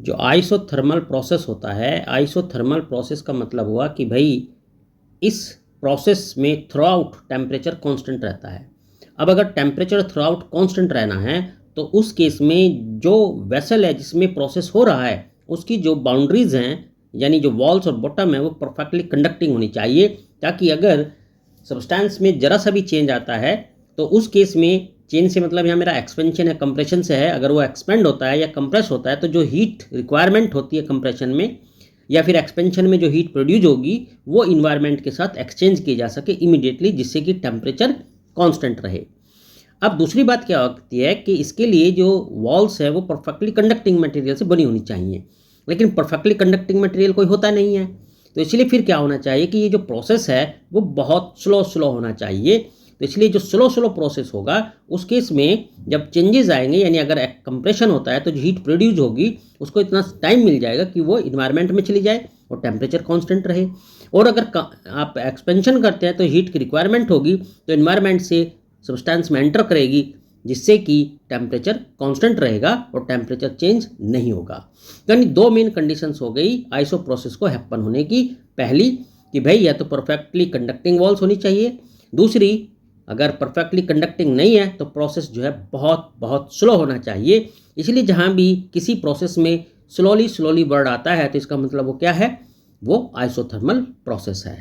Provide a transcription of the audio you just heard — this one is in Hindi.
जो आइसोथर्मल प्रोसेस होता है, आइसोथर्मल प्रोसेस का मतलब हुआ कि भाई इस प्रोसेस में थ्रू आउट टेम्परेचर कांस्टेंट रहता है। अब अगर टेम्परेचर थ्रू आउट कांस्टेंट रहना है तो उस केस में जो वेसल है जिसमें प्रोसेस हो रहा है उसकी जो बाउंड्रीज हैं, यानी जो वॉल्स और बॉटम है, वो परफेक्टली कंडक्टिंग होनी चाहिए, ताकि अगर सब्सटेंस में जरा सा भी चेंज आता है तो उस केस में, चेंज से मतलब यहाँ मेरा एक्सपेंशन है, कंप्रेशन से है, अगर वो एक्सपेंड होता है या कंप्रेस होता है तो जो हीट रिक्वायरमेंट होती है कंप्रेशन में या फिर एक्सपेंशन में जो हीट प्रोड्यूस होगी वो इन्वायरमेंट के साथ एक्सचेंज की जा सके इमीडिएटली, जिससे कि टेम्परेचर कांस्टेंट रहे। अब दूसरी बात क्या होती है कि इसके लिए जो वॉल्स है वो परफेक्टली कंडक्टिंग मटेरियल से बनी होनी चाहिए, लेकिन परफेक्टली कंडक्टिंग मटेरियल कोई होता नहीं है। तो इसलिए फिर क्या होना चाहिए कि ये जो प्रोसेस है वो बहुत स्लो होना चाहिए। तो इसलिए जो स्लो प्रोसेस होगा उस केस में जब चेंजेस आएंगे, यानी अगर कंप्रेशन होता है तो जो हीट प्रोड्यूस होगी उसको इतना टाइम मिल जाएगा कि वो इन्वायरमेंट में चली जाए और टेम्परेचर कांस्टेंट रहे। और अगर आप एक्सपेंशन करते हैं तो हीट की रिक्वायरमेंट होगी तो इन्वायरमेंट से सब्सटेंस में एंटर करेगी, जिससे कि टेम्परेचर कांस्टेंट रहेगा और टेम्परेचर चेंज नहीं होगा। यानी दो मेन कंडीशंस हो गई आइसो प्रोसेस को हैपन होने की। पहली कि भाई या तो परफेक्टली कंडक्टिंग वॉल्स होनी चाहिए, दूसरी अगर परफेक्टली कंडक्टिंग नहीं है तो प्रोसेस जो है बहुत स्लो होना चाहिए। इसलिए जहाँ भी किसी प्रोसेस में स्लोली वर्ड आता है तो इसका मतलब वो क्या है, वो आइसोथर्मल प्रोसेस है।